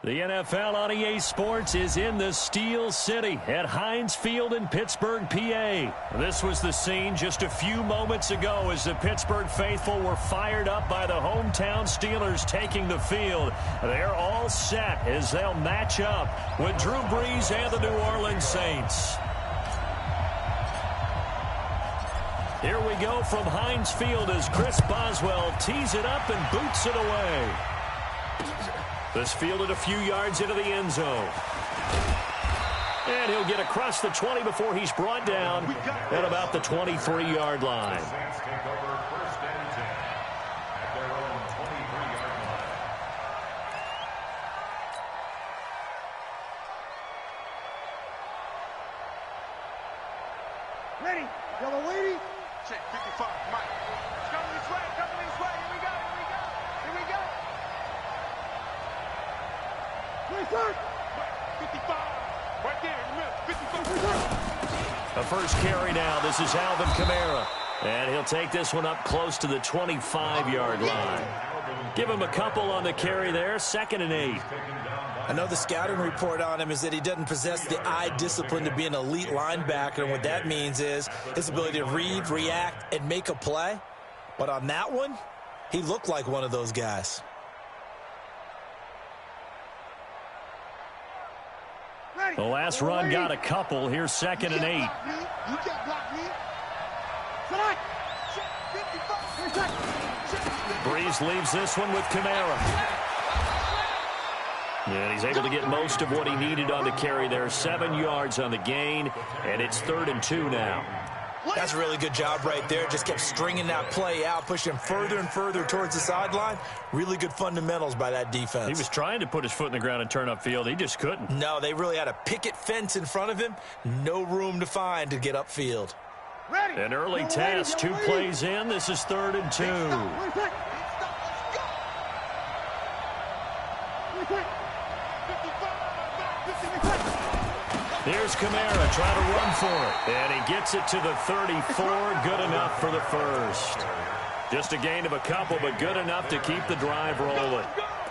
The NFL on EA Sports is in the Steel City at Heinz Field in Pittsburgh, PA. This was the scene just a few moments ago as the Pittsburgh faithful were fired up by the hometown Steelers taking the field. They're all set as they'll match up with Drew Brees and the New Orleans Saints. Here we go from Heinz Field as Chris Boswell tees it up and boots it away. This fielded a few yards into the end zone. And he'll get across the 20 before he's brought down at about the 23-yard line. Ready, yellow lady. Check 55, Mike. Coming this way, here we go, here we go. 55, right there in the middle, 55. A first carry now. This is Alvin Kamara. And he'll take this one up close to the 25-yard line. Give him a couple on the carry there, 2nd and 8. I know the scouting report on him is that he doesn't possess the eye discipline to be an elite linebacker, and what that means is his ability to read, react, and make a play. But on that one, he looked like one of those guys. The last run got a couple. Here's 2nd and 8. You can't block me. Brees leaves this one with Kamara. And he's able to get most of what he needed on the carry there. 7 yards on the gain, and it's 3rd and 2 now. That's a really good job right there. Just kept stringing that play out, pushing him further and further towards the sideline. Really good fundamentals by that defense. He was trying to put his foot in the ground and turn upfield. He just couldn't. No, they really had a picket fence in front of him. No room to find to get upfield. An early test, 2 plays in. This is 3rd and 2. Here's Kamara trying to run for it. And he gets it to the 34. Good enough for the first. Just a gain of a couple, but good enough to keep the drive rolling.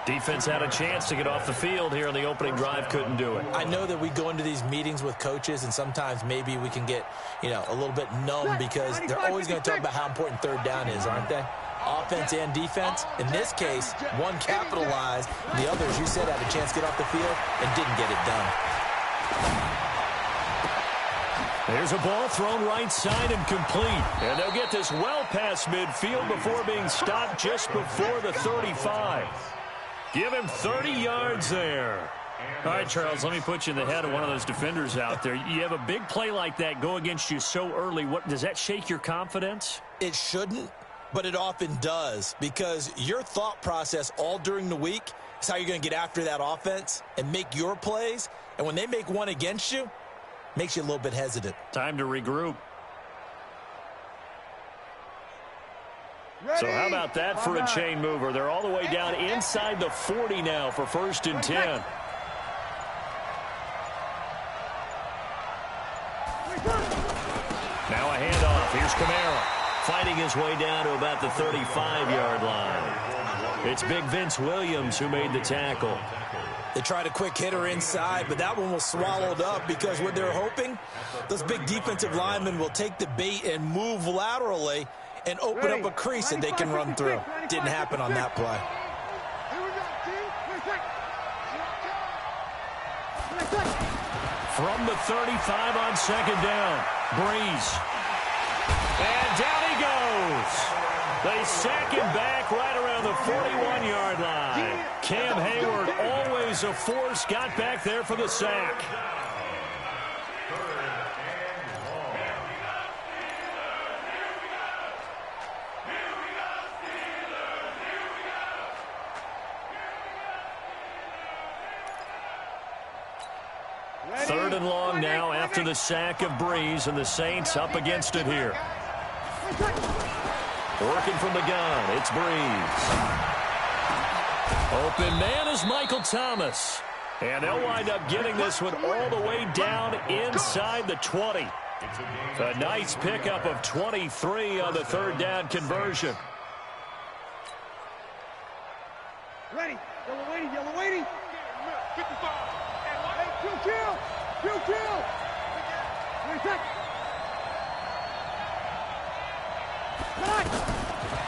Defense had a chance to get off the field here on the opening drive. Couldn't do it. I know that we go into these meetings with coaches, and sometimes maybe we can get, a little bit numb because they're always going to talk about how important 3rd down is, aren't they? Offense and defense. In this case, one capitalized. The others, you said, had a chance to get off the field and didn't get it done. There's a ball thrown right side and complete. And they'll get this well past midfield before being stopped just before the 35. Give him 30 yards there. All right, Charles, let me put you in the head of one of those defenders out there. You have a big play like that go against you so early. Does that shake your confidence? It shouldn't, but it often does, because your thought process all during the week is how you're going to get after that offense and make your plays. And when they make one against you, makes you a little bit hesitant. Time to regroup. So how about that for a chain mover? They're all the way down inside the 40 now for 1st and 10. Now a handoff. Here's Kamara fighting his way down to about the 35-yard line. It's Big Vince Williams who made the tackle. They tried a quick hitter inside, but that one was swallowed up because what they're hoping, those big defensive linemen will take the bait and move laterally and open up a crease that they can run through. Didn't happen on that play. From the 35 on 2nd down, Brees. And down he goes. They sack him back right around the 41-yard line. Cam Hayward, always a force, got back there for the sack. Third and long now after the sack of Brees, and the Saints up against it here. Working from the gun, it's Brees. Open man is Michael Thomas. And they'll wind up getting this one all the way down inside the 20. A nice pickup of 23 on the 3rd down conversion. Ready, yellow lady, yellow lady.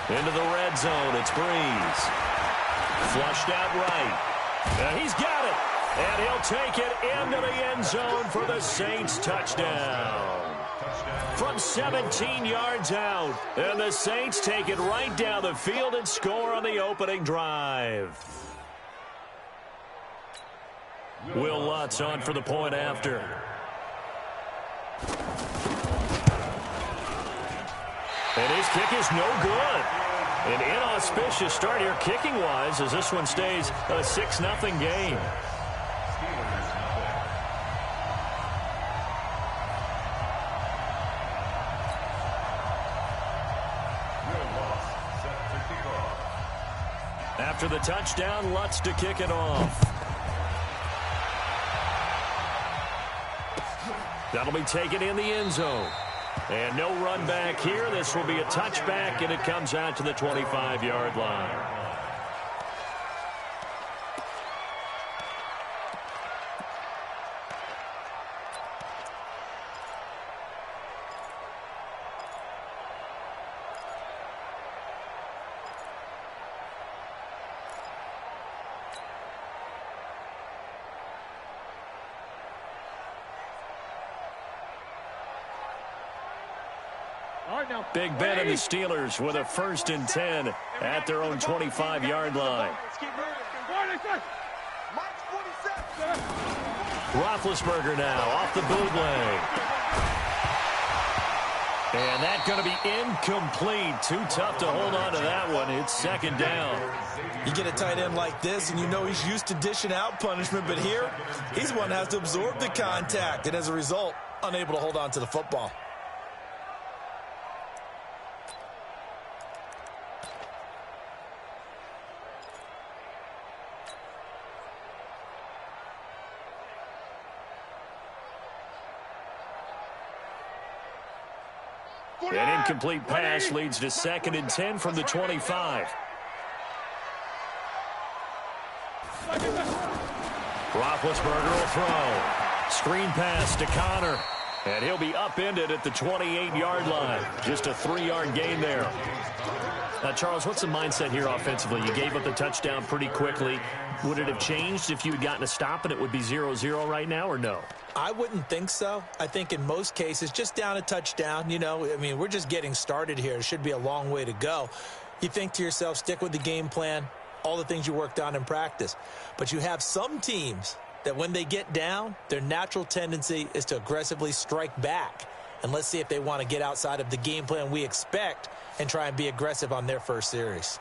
Into the red zone, it's Breeze. Flushed out right. He's got it. And he'll take it into the end zone for the Saints touchdown. From 17 yards out. And the Saints take it right down the field and score on the opening drive. Will Lutz on for the point after. And his kick is no good. An inauspicious start here kicking-wise as this one stays a 6-0 game. After the touchdown, Lutz to kick it off. That'll be taken in the end zone. And no run back here. This will be a touchback, and it comes out to the 25-yard line. Big Ben and the Steelers with a 1st and 10 at their own 25-yard line. Roethlisberger now off the bootleg. And that's going to be incomplete. Too tough to hold on to that one. It's 2nd down. You get a tight end like this, and you know he's used to dishing out punishment, but here, he's the one that has to absorb the contact, and as a result, unable to hold on to the football. An incomplete pass leads to 2nd and 10 from the 25. Roethlisberger will throw. Screen pass to Connor. And he'll be upended at the 28-yard line. Just a 3-yard gain there. Now, Charles, what's the mindset here offensively? You gave up the touchdown pretty quickly. Would it have changed if you had gotten a stop and it would be 0-0 right now, or no? I wouldn't think so. I think in most cases, just down a touchdown, you know, I mean, we're just getting started here. It should be a long way to go. You think to yourself, stick with the game plan, all the things you worked on in practice. But you have some teams that when they get down, their natural tendency is to aggressively strike back. And let's see if they want to get outside of the game plan we expect and try and be aggressive on their first series.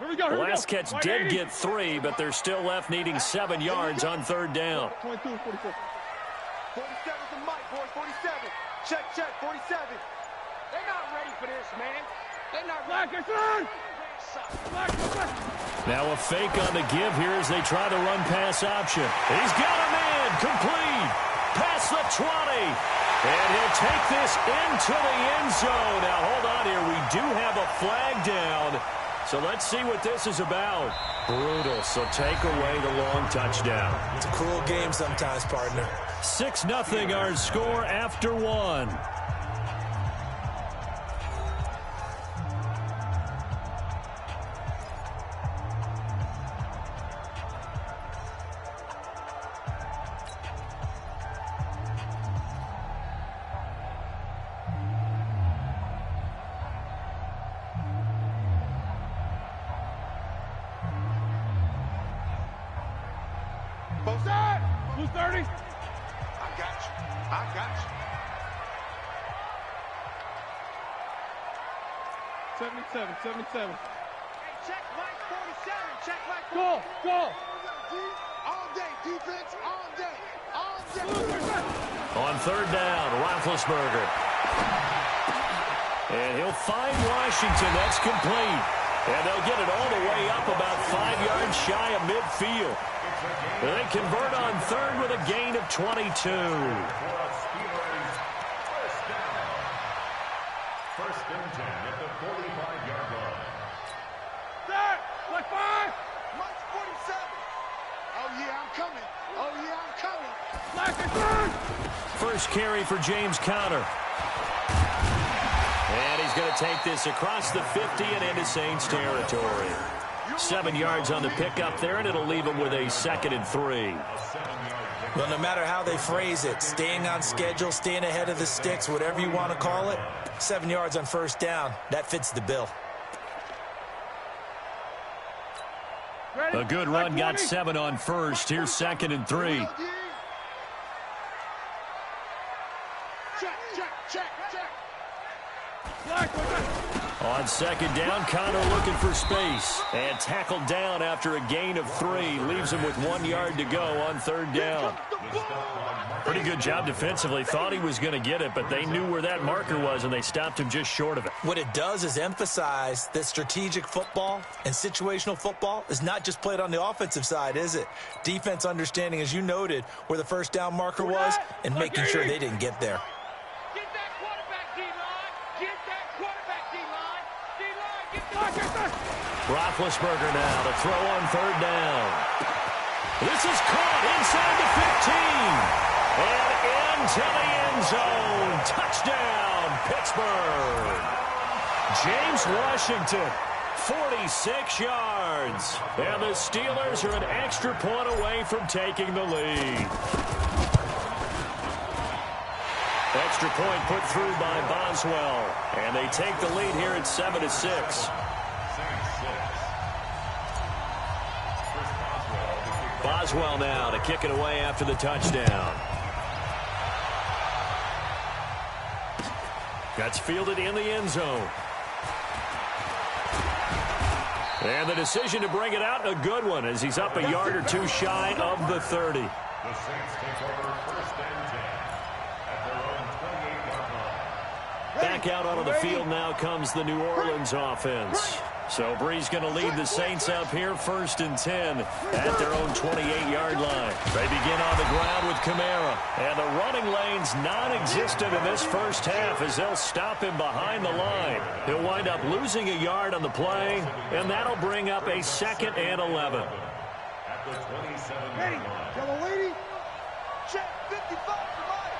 Here we go. Last catch did get 3, but they're still left needing 7 yards on 3rd down. 22, 44. 47 to Mike, boys, 47. Check, 47. They're not ready for this, man. They're not ready. Now a fake on the give here as they try the run pass option. He's got a man complete. Past the 20. And he'll take this into the end zone. Now hold on here. We do have a flag down. So let's see what this is about. Brutal, so take away the long touchdown. It's a cruel game sometimes, partner. 6-0 our score after 1. Both sides. Who's 30? I got you. I got you. 77, 77. Hey, check Mike 47. Check Mike 47. Go. All day, defense, all day. All day. On 3rd down, Roethlisberger. And he'll find Washington. That's complete. And they'll get it all the way up about 5 yards shy of midfield. They convert on 3rd with a gain of 22. First and 10 at the 45-yard line. Start! Like 5! Mike's 47. Oh, yeah, I'm coming. first carry for James Conner. And he's going to take this across the 50 and into Saints territory. 7 yards on the pickup there, and it'll leave him with a 2nd and 3. Well, no matter how they phrase it, staying on schedule, staying ahead of the sticks, whatever you want to call it, 7 yards on first down, that fits the bill. A good run got 7 on first. Here's 2nd and 3. On 2nd down, Conner looking for space. And tackled down after a gain of 3. Leaves him with 1 yard to go on 3rd down. Pretty good job defensively. Thought he was going to get it, but they knew where that marker was, and they stopped him just short of it. What it does is emphasize that strategic football and situational football is not just played on the offensive side, is it? Defense understanding, as you noted, where the first down marker was and making sure they didn't get there. Get that quarterback, D-line. Get that quarterback, D-line. D-line, get that. Roethlisberger now to throw on 3rd down. This is caught inside the 15. And into the end zone. Touchdown, Pittsburgh. James Washington, 46 yards. And the Steelers are an extra point away from taking the lead. Extra point put through by Boswell. And they take the lead here at 7-6. Boswell now to kick it away after the touchdown. That's fielded in the end zone. And the decision to bring it out, a good one, as he's up a yard or 2 shy of the 30. The Saints take over 1st and 10 at their own 28-yard line. Back out onto the field now comes the New Orleans offense. So Bree's going to lead the Saints up here 1st and 10 at their own 28-yard line. They begin on the ground with Kamara. And the running lane's non-existent in this first half as they'll stop him behind the line. He'll wind up losing a yard on the play, and that'll bring up a 2nd and 11. At the 27-yard Ready, line. yellow lady. Check 55 for Mike.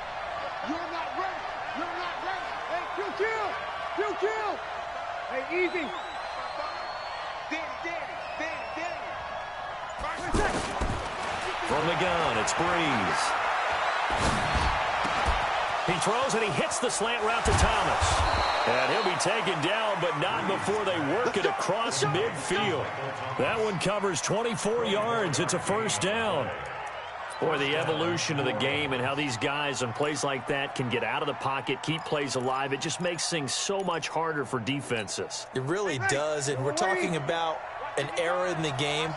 You're not ready. You're not ready. Hey, kill. Hey, easy. Danny. From the gun, it's Breeze. He throws and he hits the slant route to Thomas. And he'll be taken down, but not before they work it across midfield. That one covers 24 yards. It's a 1st down. Boy, the evolution of the game and how these guys on plays like that can get out of the pocket, keep plays alive, it just makes things so much harder for defenses. It really does, and we're talking about an era in the game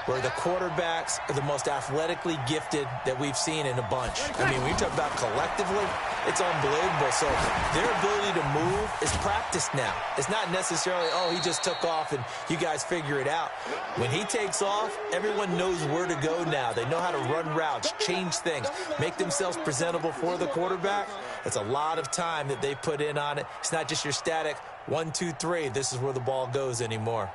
where the quarterbacks are the most athletically gifted that we've seen in a bunch. I mean, when you talk about collectively, it's unbelievable. So their ability to move is practiced now. It's not necessarily, oh, he just took off and you guys figure it out. When he takes off, everyone knows where to go now. They know how to run routes, change things, make themselves presentable for the quarterback. That's a lot of time that they put in on it. It's not just your static 1, 2, 3. This is where the ball goes anymore.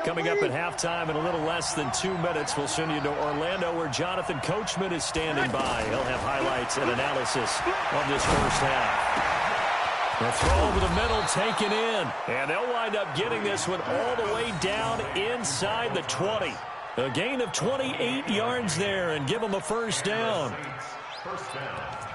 Coming up at halftime in a little less than 2 minutes, we'll send you to Orlando where Jonathan Coachman is standing by. He'll have highlights and analysis of this first half. The throw over the middle taken in, and they'll wind up getting this one all the way down inside the 20. A gain of 28 yards there and give them a 1st down. First down.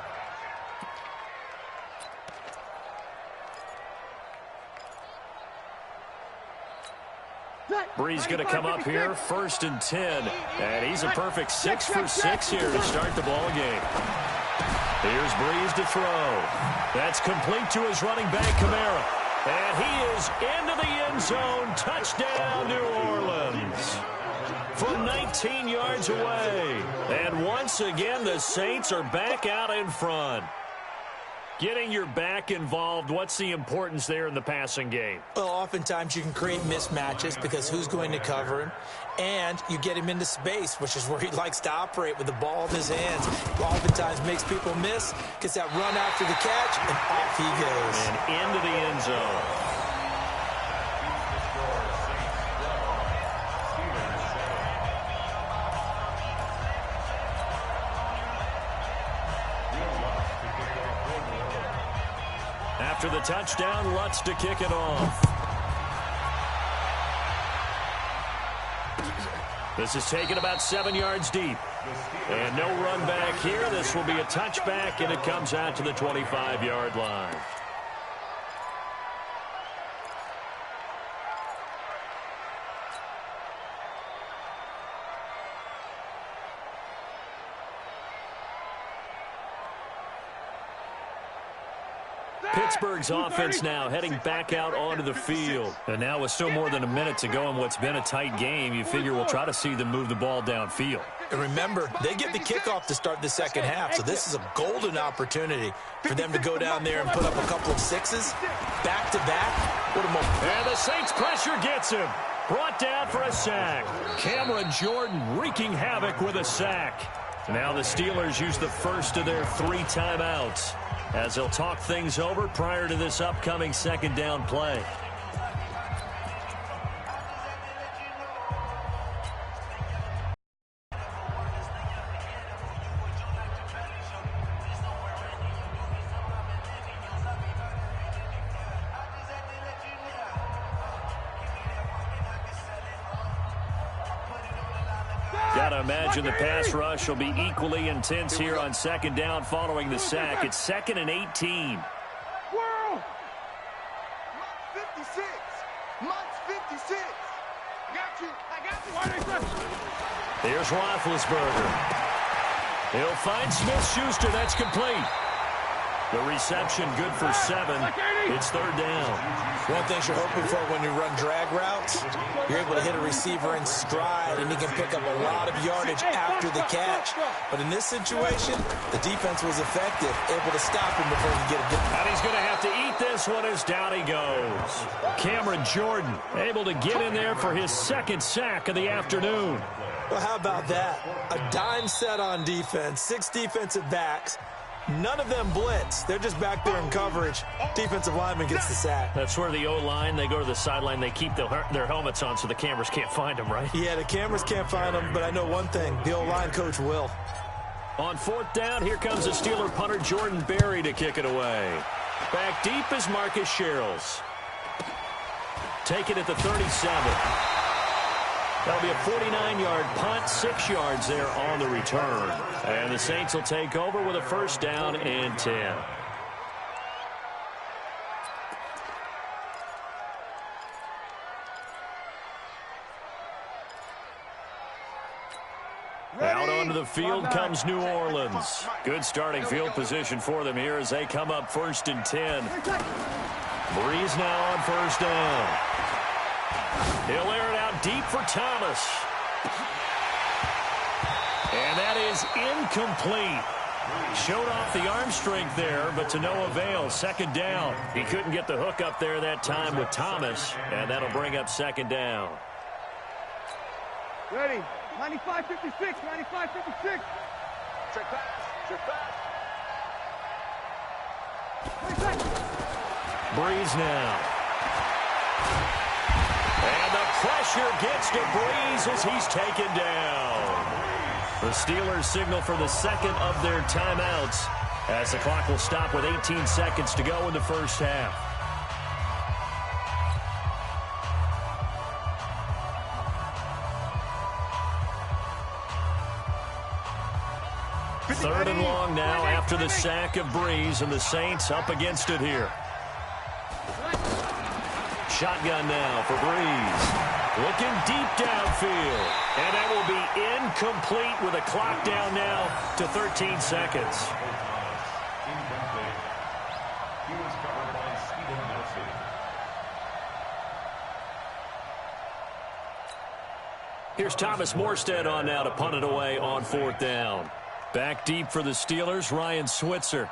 Bree's going to come up here, 1st and 10. And he's a perfect 6 for 6 here to start the ball game. Here's Breeze to throw. That's complete to his running back, Kamara. And he is into the end zone. Touchdown, New Orleans. From 19 yards away. And once again, the Saints are back out in front. Getting your back involved, what's the importance there in the passing game? Well, oftentimes you can create mismatches because who's going to cover him? And you get him into space, which is where he likes to operate with the ball in his hands. Oftentimes makes people miss, gets that run after the catch, and off he goes. And into the end zone. After the touchdown, Lutz to kick it off. This is taken about 7 yards deep. And no run back here. This will be a touchback, and it comes out to the 25-yard line. Pittsburgh's offense now heading back out onto the field. And now with still more than a minute to go in what's been a tight game, you figure we'll try to see them move the ball downfield. And remember, they get the kickoff to start the second half, so this is a golden opportunity for them to go down there and put up a couple of sixes back-to-back. What a moment. And the Saints pressure gets him. Brought down for a sack. Cameron Jordan wreaking havoc with a sack. Now the Steelers use the first of their 3 timeouts as they'll talk things over prior to this upcoming second down play. Gotta imagine the pass rush will be equally intense here on second down following the sack. It's 2nd and 18. World! 56. Months 56. I got you. Here's Roethlisberger. He'll find Smith-Schuster. That's complete. The reception good for 7. It's 3rd down. One thing you're hoping for when you run drag routes, you're able to hit a receiver in stride, and he can pick up a lot of yardage after the catch. But in this situation, the defense was effective, able to stop him before he could get a good. And he's going to have to eat this one as down he goes. Cameron Jordan able to get in there for his 2nd sack of the afternoon. Well, how about that? A dime set on defense, 6 defensive backs. None of them blitz. They're just back there in coverage. Defensive lineman gets the sack. That's where the O-line, they go to the sideline, they keep their helmets on so the cameras can't find them, right? Yeah, the cameras can't find them, but I know one thing. The O-line coach will. On 4th down, here comes the Steeler punter Jordan Berry to kick it away. Back deep is Marcus Sherrills. Take it at the 37. That'll be a 49-yard punt, 6 yards there on the return. And the Saints will take over with a 1st down and 10. Out onto the field comes New Orleans. Good starting field position for them here as they come up 1st and 10. Breeze now on 1st down. He'll air it out deep for Thomas. And that is incomplete. Showed off the arm strength there, but to no avail. 2nd down. He couldn't get the hook up there that time with Thomas, and that'll bring up 2nd down. Ready. 95-56. 95-56. Check pass. Check pass. Breeze now. And the pressure gets to Breeze as he's taken down. The Steelers signal for the 2nd of their timeouts as the clock will stop with 18 seconds to go in the 1st half. Third and long now after the sack of Breeze, and the Saints up against it here. Shotgun now for Breeze. Looking deep downfield. And that will be incomplete with a clock down now to 13 seconds. He was covered by Stephen Nelson. Here's Thomas Morstead on now to punt it away on 4th down. Back deep for the Steelers, Ryan Switzer.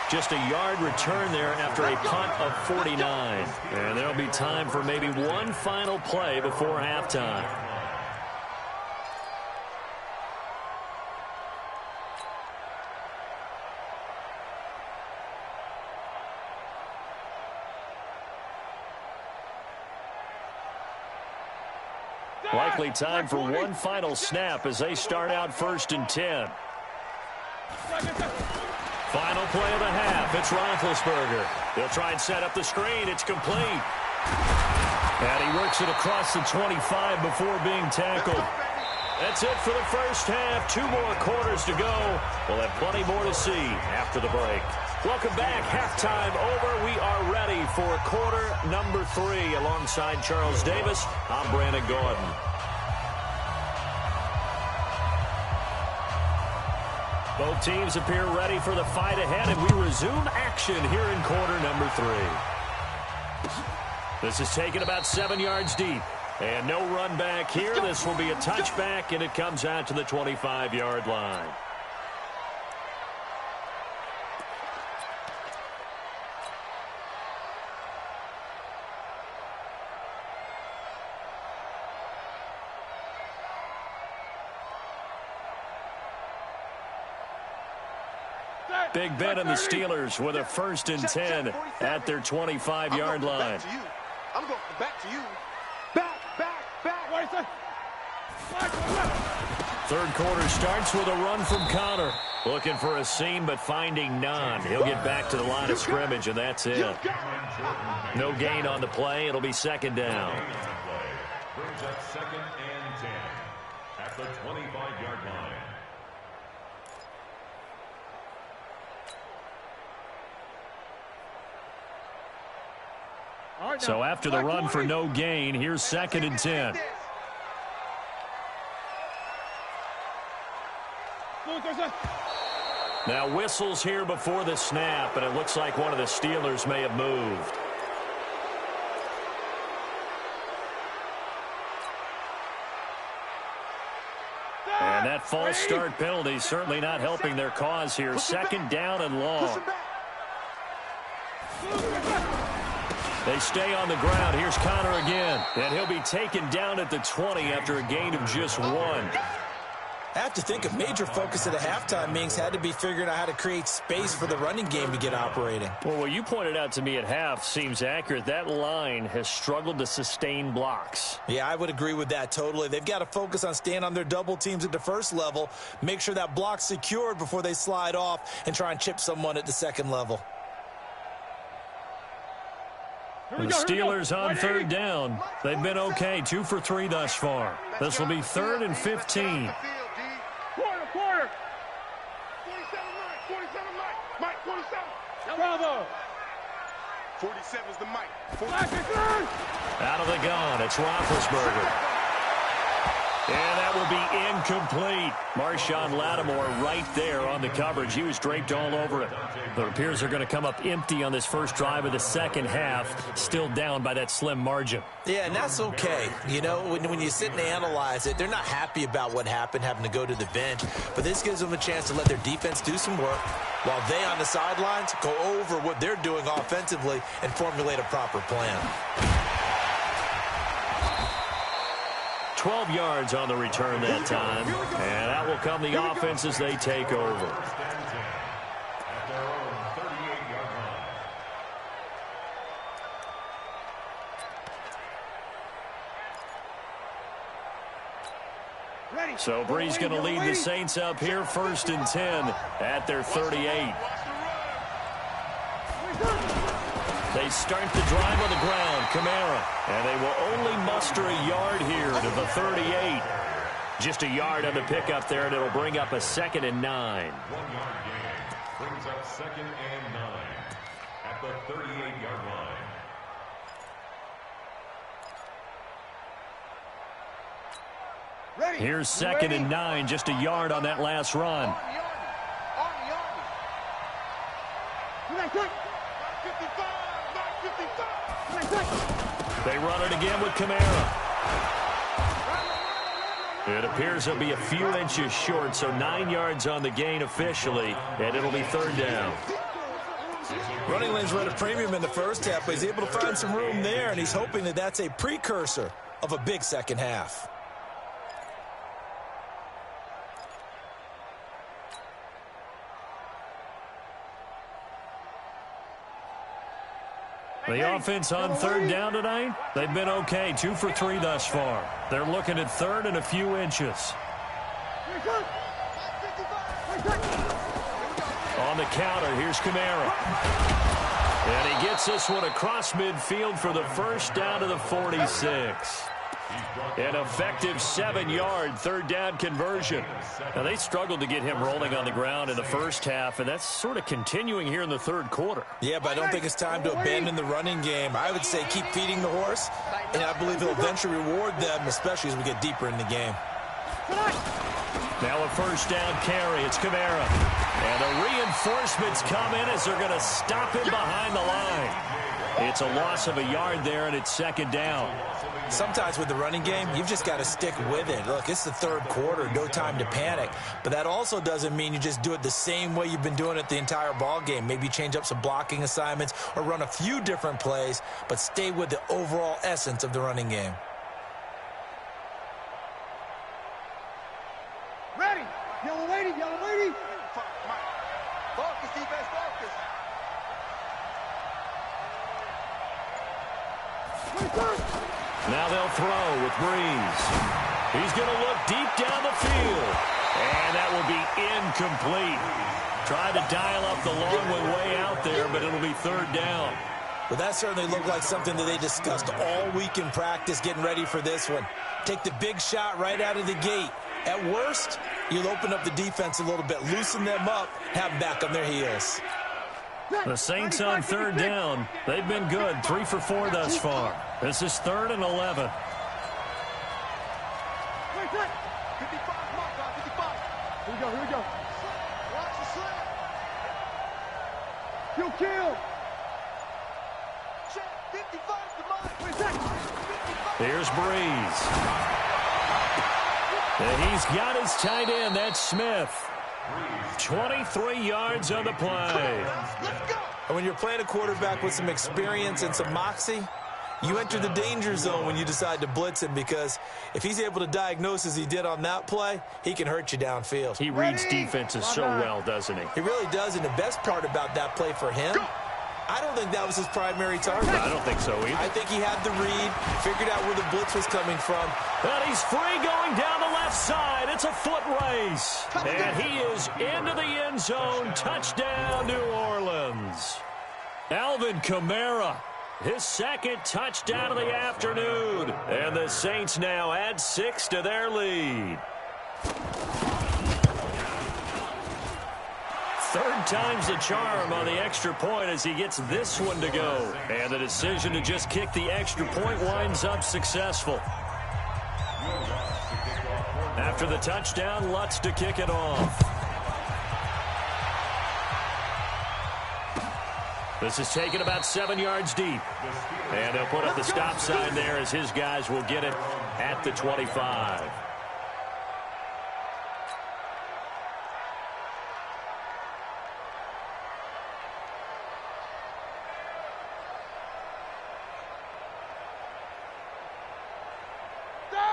Just a yard return there after a punt of 49. And there'll be time for maybe one final play before halftime. Likely time for one final snap as they start out 1st and 10. Final play of the half. It's Roethlisberger. He'll try and set up the screen. It's complete. And he works it across the 25 before being tackled. That's it for the first half. 2 more quarters to go. We'll have plenty more to see after the break. Welcome back. Halftime over. We are ready for quarter number 3. Alongside Charles Davis, I'm Brandon Gordon. Both teams appear ready for the fight ahead, and we resume action here in quarter number 3. This is taken about 7 yards deep. And no run back here. This will be a touchback, and it comes out to the 25-yard line. Big Ben and the Steelers with a 1st and 10 at their 25-yard line. I'm going back to you. Back. Third quarter starts with a run from Connor. Looking for a seam, but finding none. He'll get back to the line of scrimmage, and that's it. No gain on the play. It'll be 2nd down. Brings up 2nd and 10 at the 25-yard line. So after the run for no gain, here's 2nd and 10. Now whistles here before the snap, and it looks like one of the Steelers may have moved. And that false start penalty certainly not helping their cause here. 2nd down and long. They stay on the ground. Here's Connor again. And he'll be taken down at the 20 after a gain of just 1. I have to think a major focus of the halftime meetings had to be figuring out how to create space for the running game to get operating. Well, what you pointed out to me at half seems accurate. That line has struggled to sustain blocks. Yeah, I would agree with that totally. They've got to focus on staying on their double teams at the first level, make sure that block's secured before they slide off and try and chip someone at the 2nd level. The Steelers on 3rd down. They've been okay, 2 for 3 thus far. This will be 3rd and 15. Quarter. 47 Mike. 47. Bravo. 47's the Mike. Out of the gun, it's Roethlisberger. And that will be incomplete. Marshawn Lattimore right there on the coverage. He was draped all over it. It appears they're going to come up empty on this first drive of the 2nd half, still down by that slim margin. Yeah, and that's okay. You know, when you sit and analyze it, they're not happy about what happened, having to go to the bench. But this gives them a chance to let their defense do some work while they on the sidelines go over what they're doing offensively and formulate a proper plan. 12 yards on the return that time. And that will come the offense as they take over. So Bree's going to lead the Saints up here 1st and 10 at their 38. They start the drive on the ground, Kamara, and they will only muster a yard here to the 38. Just a yard on the pickup there, and it'll bring up a 2nd and 9. 1 yard gain brings up 2nd and 9 at the 38-yard line. Here's 2nd and 9, just a yard on that last run. They run it again with Kamara. It appears he'll be a few inches short, so 9 yards on the gain officially, and it'll be 3rd down. Running lanes were at a premium in the first half, but he's able to find some room there, and he's hoping that that's a precursor of a big 2nd half. The offense on third down tonight, they've been okay. 2 for 3 thus far. They're looking at third and a few inches. On the counter, here's Kamara. And he gets this one across midfield for the first down to the 46. An effective 7-yard third down conversion. Now, they struggled to get him rolling on the ground in the first half, and that's sort of continuing here in the third quarter. Yeah, but I don't think it's time to abandon the running game. I would say keep feeding the horse, and I believe he'll eventually reward them, especially as we get deeper in the game. Now a first down carry. It's Kamara. And the reinforcements come in as they're going to stop him behind the line. It's a loss of a yard there, and it's second down. Sometimes with the running game, you've just got to stick with it. Look, it's the third quarter, no time to panic. But that also doesn't mean you just do it the same way you've been doing it the entire ball game. Maybe change up some blocking assignments or run a few different plays, but stay with the overall essence of the running game. Ready. Yellow lady, yellow lady. Focus, defense, focus. Now they'll throw with Breeze. He's going to look deep down the field. And that will be incomplete. Tried to dial up the long one way out there, but it'll be third down. Well, that certainly looked like something that they discussed all week in practice getting ready for this one. Take the big shot right out of the gate. At worst, you'll open up the defense a little bit, loosen them up, have them back on their heels. The Saints on third down. They've been good. 3 for 4 thus far. This is 3rd and 11. 55, mark, 55. Here we go, here we go. Watch the slam. Kill. Check, 55 to mine. Here's Breeze. And he's got his tight end. That's Smith. 23 yards on the play. And when you're playing a quarterback with some experience and some moxie, you enter the danger zone when you decide to blitz him, because if he's able to diagnose as he did on that play, he can hurt you downfield. He reads defenses so well, doesn't he? He really does, and the best part about that play for him, I don't think that was his primary target. I don't think so either. I think he had the read, figured out where the blitz was coming from. And he's free going down the left side. It's a foot race. And he is into the end zone. Touchdown, New Orleans. Alvin Kamara, his second touchdown of the afternoon. And the Saints now add 6 to their lead. Third time's the charm on the extra point as he gets this one to go. And the decision to just kick the extra point winds up successful. After the touchdown, Lutz to kick it off. This is taken about 7 yards deep. And they'll put up the stop sign there as his guys will get it at the 25.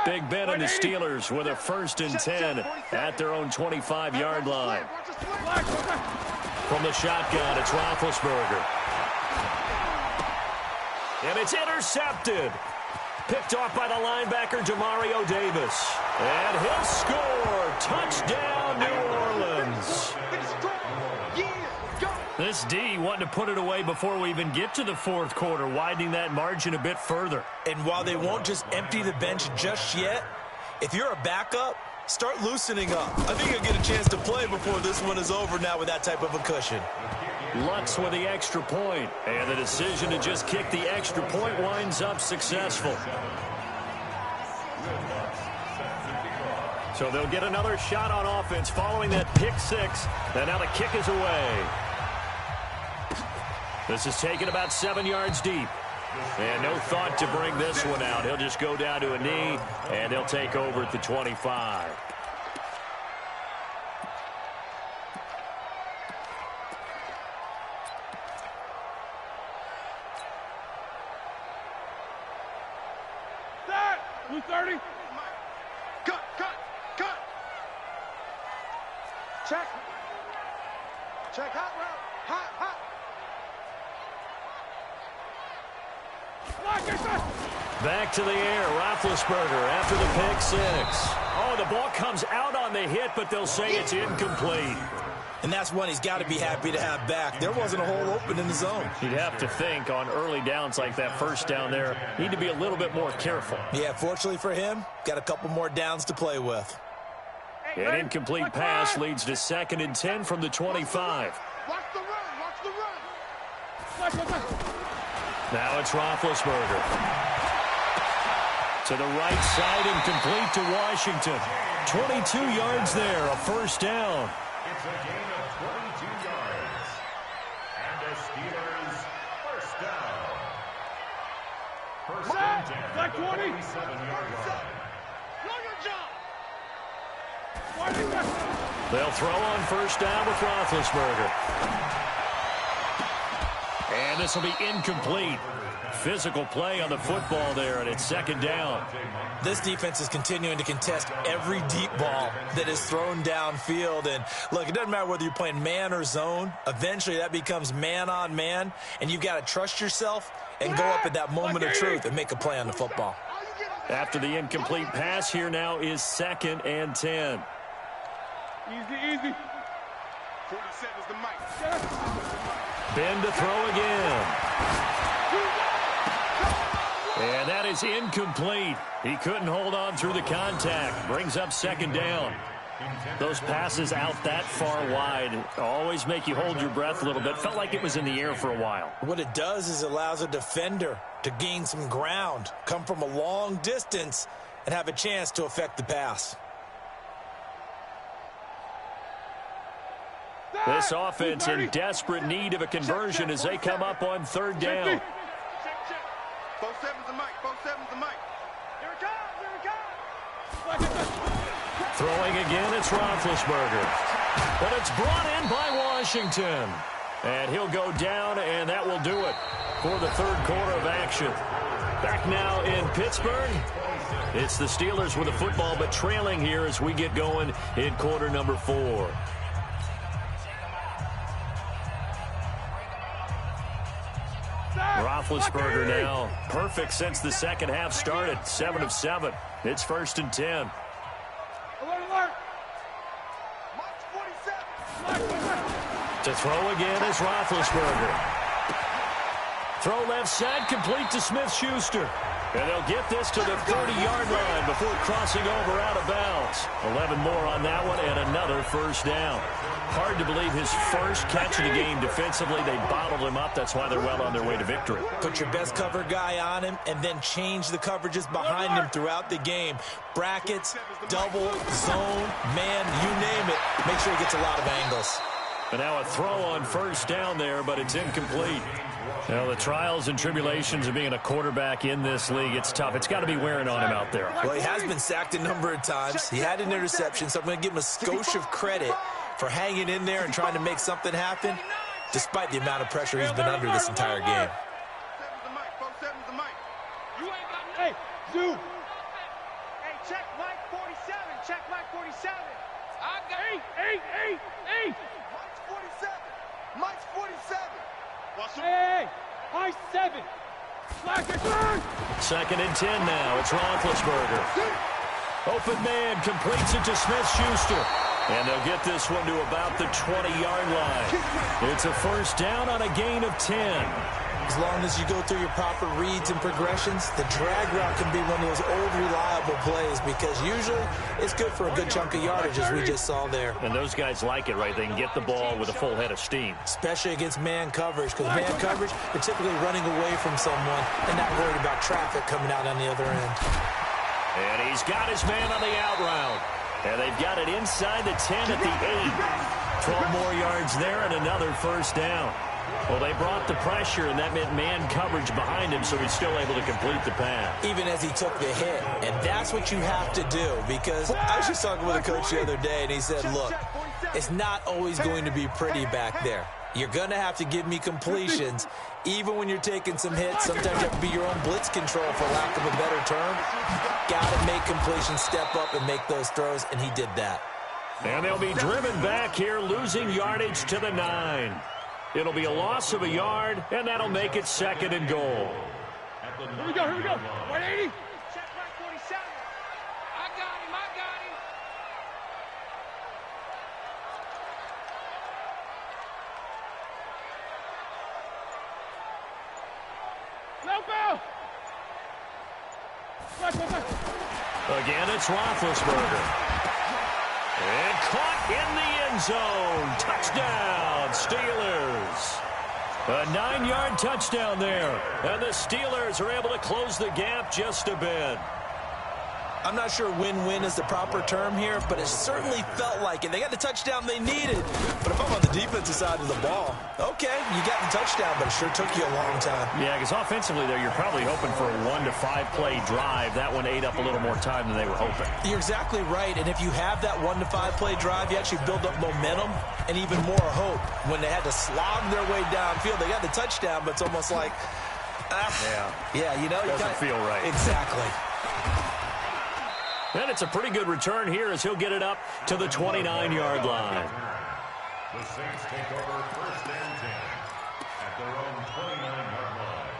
Big Ben and the Steelers with a 1st and 10 at their own 25-yard line. From the shotgun, it's Roethlisberger. And it's intercepted. Picked off by the linebacker, Demario Davis. And he'll score. Touchdown, New Orleans. This D wanting to put it away before we even get to the fourth quarter, widening that margin a bit further. And while they won't just empty the bench just yet, if you're a backup, start loosening up. I think you'll get a chance to play before this one is over now with that type of a cushion. Lutz with the extra point, and the decision to just kick the extra point winds up successful. So they'll get another shot on offense following that pick 6, and now the kick is away. This is taken about 7 yards deep. And no thought to bring this one out. He'll just go down to a knee, and he'll take over at the 25. Blue 30. Cut. Check hot route. Hot. Back to the air, Roethlisberger after the pick six. Oh, the ball comes out on the hit, but they'll say it's incomplete. And that's one he's got to be happy to have back. There wasn't a hole open in the zone. You'd have to think on early downs like that first down there, need to be a little bit more careful. Yeah, fortunately for him, got a couple more downs to play with. An incomplete pass leads to 2nd and 10 from the 25. Watch the run. Watch the run. Now it's Roethlisberger. To the right side and complete to Washington. 22 yards there, a first down. It's a gain of 22 yards. And the Steelers first down. First and 10. Like 20. 47-yard line. They'll throw on first down with Roethlisberger. And this will be incomplete. Physical play on the football there, and it's 2nd down. This defense is continuing to contest every deep ball that is thrown downfield. And look, it doesn't matter whether you're playing man or zone. Eventually that becomes man on man, and you've got to trust yourself and go up at that moment of truth and make a play on the football. After the incomplete pass, here now is 2nd and 10. Easy. 47's the mic. Ben to throw again. And that is incomplete. He couldn't hold on through the contact. Brings up 2nd down. Those passes out that far wide always make you hold your breath a little bit. Felt like it was in the air for a while. What it does is it allows a defender to gain some ground, come from a long distance, and have a chance to affect the pass. This offense in desperate need of a conversion as they come up on 3rd down. 47's the mic. 47's the mic. Here it comes. Throwing again, it's Roethlisberger. But it's brought in by Washington. And he'll go down, and that will do it for the 3rd quarter of action. Back now in Pittsburgh. It's the Steelers with the football, but trailing here as we get going in quarter number 4. Roethlisberger now perfect since the 2nd half started. 7 of 7. It's 1st and 10. Alert. To throw again is Roethlisberger. Throw left side, complete to Smith-Schuster. And they'll get this to the 30-yard line before crossing over out of bounds. 11 more on that one and another first down. Hard to believe his first catch of the game defensively. They bottled him up. That's why they're well on their way to victory. Put your best cover guy on him and then change the coverages behind him throughout the game. Brackets, double, zone, man, you name it. Make sure he gets a lot of angles. And now a throw on first down there, but it's incomplete. Now, the trials and tribulations of being a quarterback in this league, it's tough. It's got to be wearing on him out there. Well, he has been sacked a number of times. He had an interception, so I'm going to give him a skosh of credit for hanging in there and trying to make something happen, despite the amount of pressure he's been under this entire game. 47's the mic. 47's the mic. You ain't got nothing. Hey, Zoo. Hey, check Mike 47. Check Mike 47. I got 8. Mike's 47. Mike's 47. Hey, Mike's 7. Slack it. 2nd and 10 now. It's Roethlisberger. Open man completes it to Smith-Schuster. And they'll get this one to about the 20-yard line. It's a first down on a gain of 10. As long as you go through your proper reads and progressions, the drag route can be one of those old reliable plays because usually it's good for a good chunk of yardage, as we just saw there. And those guys like it, right? They can get the ball with a full head of steam. Especially against man coverage, because man coverage, they're typically running away from someone and not worried about traffic coming out on the other end. And he's got his man on the out route. And they've got it inside the 10 at the 8. 12 more yards there and another first down. Well, they brought the pressure, and that meant man coverage behind him, so he's still able to complete the pass. Even as he took the hit. And that's what you have to do, because I was just talking with a coach the other day, and he said, look, it's not always going to be pretty back there. You're going to have to give me completions. Even when you're taking some hits, sometimes you have to be your own blitz control, for lack of a better term. Got to make completions, step up, and make those throws, and he did that. And they'll be driven back here, losing yardage to the 9. It'll be a loss of a yard, and that'll make it 2nd and goal. Here we go, here we go. 180. Check back 47. I got him, I got him. No bell. Again, it's Roethlisberger. And caught in the end zone. Touchdown, Steelers. A 9-yard touchdown there. And the Steelers are able to close the gap just a bit. I'm not sure win-win is the proper term here, but it certainly felt like it. They got the touchdown they needed. But if I'm on the defensive side of the ball, okay, you got the touchdown, but it sure took you a long time. Yeah, because offensively there, you're probably hoping for a 1 to 5 play drive. That one ate up a little more time than they were hoping. You're exactly right, and if you have that 1 to 5 play drive, you actually build up momentum and even more hope. When they had to slog their way downfield, they got the touchdown, but it's almost like, yeah, you know, doesn't feel right. Exactly. And it's a pretty good return here as he'll get it up to the 29-yard line. The Saints take over 1st and 10 at their own 29-yard line.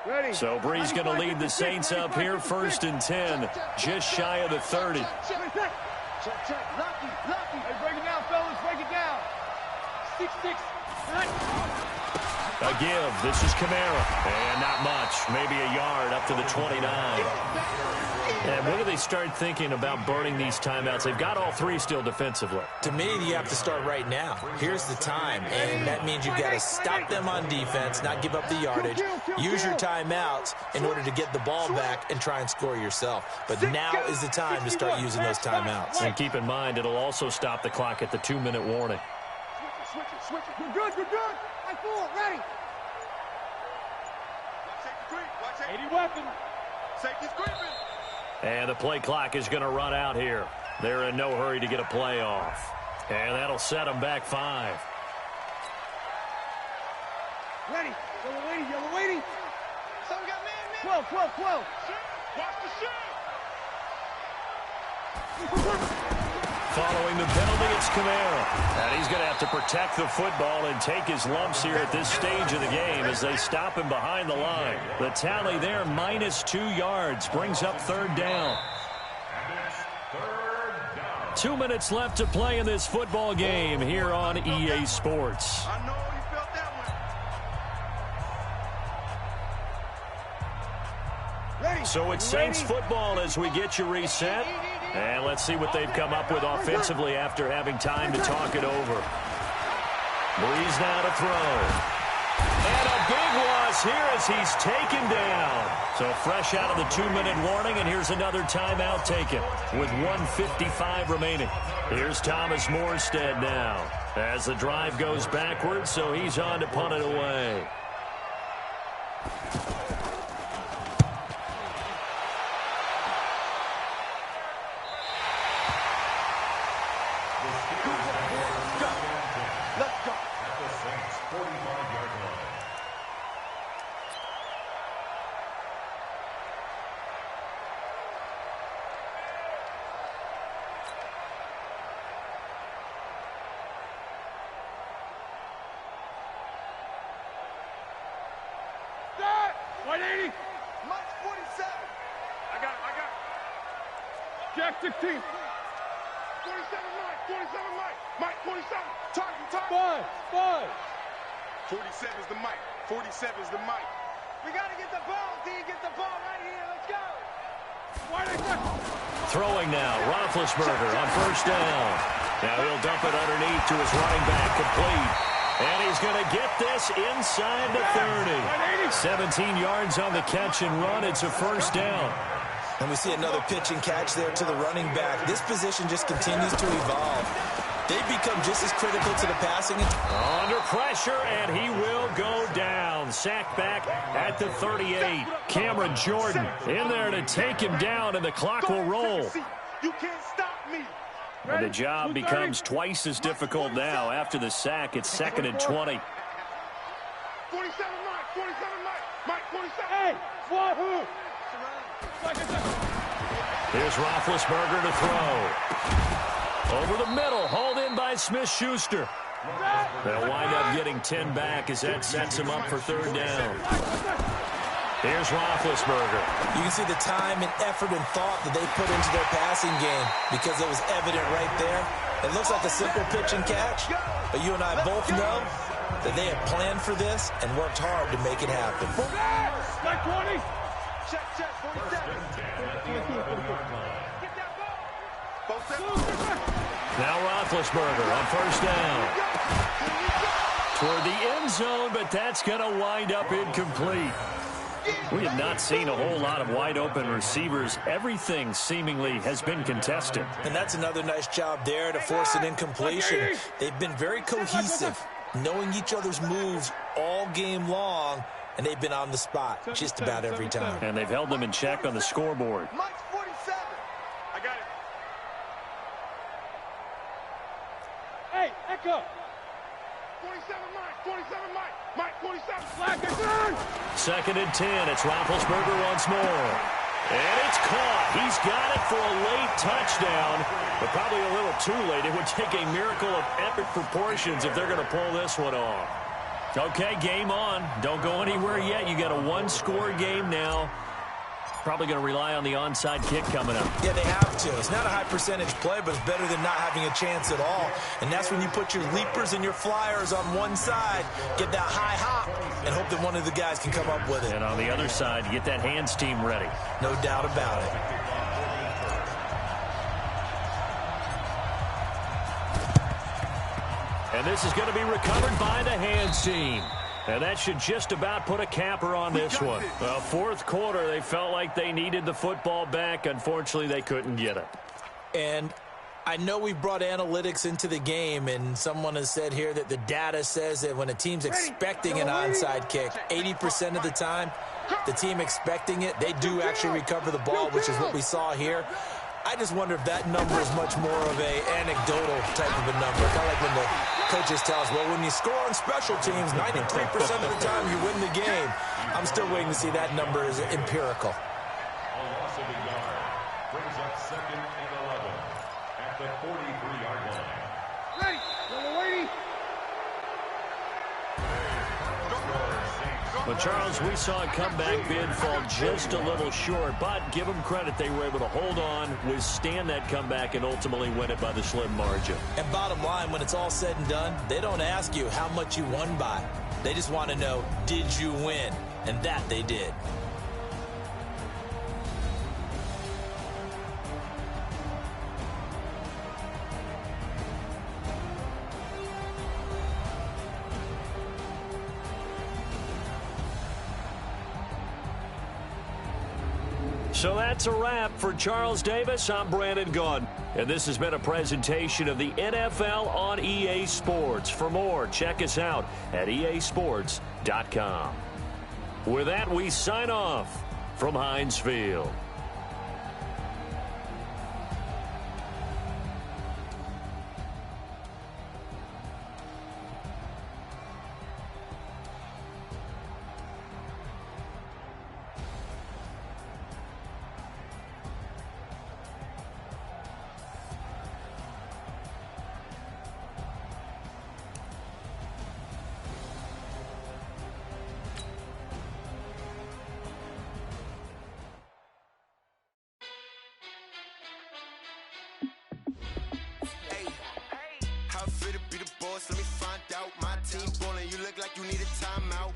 Ready. So Bree's going to lead the Saints up here, 1st and 10, just shy of the 30. Check. Lucky. Hey, break it down, fellas. Break it down. 6-6. A give. This is Kamara. And not much. Maybe a yard up to the 29. And when do they start thinking about burning these timeouts? They've got all 3 still defensively. To me, you have to start right now. Here's the time, and that means you've got to stop them on defense, not give up the yardage, use your timeouts in order to get the ball back and try and score yourself. But now is the time to start using those timeouts. And keep in mind, it'll also stop the clock at the 2-minute warning. Switch it. We're good. I full. Ready. 80 weapon. Safety's creeping. And the play clock is going to run out here. They're in no hurry to get a play off. And that'll set them back 5. Ready. Yellow lady. Someone got man. 12. Watch the shot. Following the penalty, it's Kamara. And he's going to have to protect the football and take his lumps here at this stage of the game as they stop him behind the line. The tally there, -2 yards, brings up 3rd down. 2 minutes left to play in this football game here on EA Sports. I know you felt that one. Ready. So it's Saints football as we get you reset. And let's see what they've come up with offensively after having time to talk it over. Breeze now to throw. And a big loss here as he's taken down. So fresh out of the 2-minute warning, and here's another timeout taken with 1:55 remaining. Here's Thomas Morstead now as the drive goes backwards, so he's on to punt it away. Jack 16. 47 Mike. 47. Target. 5. 47 is the Mike. 47 is the Mike. We got to get the ball, D. Get the ball right here. Let's go. Throwing now. Roethlisberger on 1st down. Now he'll dump it underneath to his running back, complete. And he's going to get this inside the 30. 17 yards on the catch and run. It's a 1st down. And we see another pitch and catch there to the running back. This position just continues to evolve. They become just as critical to the passing. Under pressure, and he will go down. Sacked back at the 38. Cameron Jordan in there to take him down, and the clock will roll. You can't stop me. And the job becomes twice as difficult now. After the sack, it's 2nd and 20. 47 Mike. 47. Hey, wahoo. Here's Roethlisberger to throw. Over the middle, hauled in by Smith-Schuster. They'll wind up getting 10 back as that sets them up for third down. Here's Roethlisberger. You can see the time and effort and thought that they put into their passing game because it was evident right there. It looks like a simple pitch and catch, but you and I both know that they have planned for this and worked hard to make it happen. Like 20. Check, 47. Now Roethlisberger on first down. Toward the end zone, but that's going to wind up incomplete. We have not seen a whole lot of wide-open receivers. Everything seemingly has been contested. And that's another nice job there to force an incompletion. They've been very cohesive, knowing each other's moves all game long, and they've been on the spot just about every time. And they've held them in check on the scoreboard. Mike's 47. I got it. Hey, Echo. 47 Mike, 47 Mike. Mike, 47. Flag is on. Second and 10. It's Roethlisberger once more. And it's caught. He's got it for a late touchdown, but probably a little too late. It would take a miracle of epic proportions if they're going to pull this one off. Okay, game on. Don't go anywhere yet. You got a one-score game now. Probably going to rely on the onside kick coming up. Yeah, they have to. It's not a high-percentage play, but it's better than not having a chance at all. And that's when you put your leapers and your flyers on one side, get that high hop, and hope that one of the guys can come up with it. And on the other side, get that hands team ready. No doubt about it. And this is going to be recovered by the hands team. And that should just about put a capper on this one. Well, fourth quarter, they felt like they needed the football back. Unfortunately, they couldn't get it. And I know we brought analytics into the game, and someone has said here that the data says that when a team's expecting an onside kick, 80% of the time, the team expecting it, they do actually recover the ball, which is what we saw here. I just wonder if that number is much more of a anecdotal type of a number. Kind of like when the coaches tell us, well, when you score on special teams, 93% of the time you win the game. I'm still waiting to see that number is empirical. A loss of a yard brings up second and 11 at the 43-yard line. Ready. Little lady. But, Charles, we saw a comeback bid fall just a little short, but give them credit. They were able to hold on, withstand that comeback, and ultimately win it by the slim margin. And bottom line, when it's all said and done, they don't ask you how much you won by. They just want to know, did you win? And that they did. So that's a wrap for Charles Davis. I'm Brandon Gaudin, and this has been a presentation of the NFL on EA Sports. For more, check us out at easports.com. With that, we sign off from Heinz Field. Let me find out. My team ballin', you look like you need a timeout.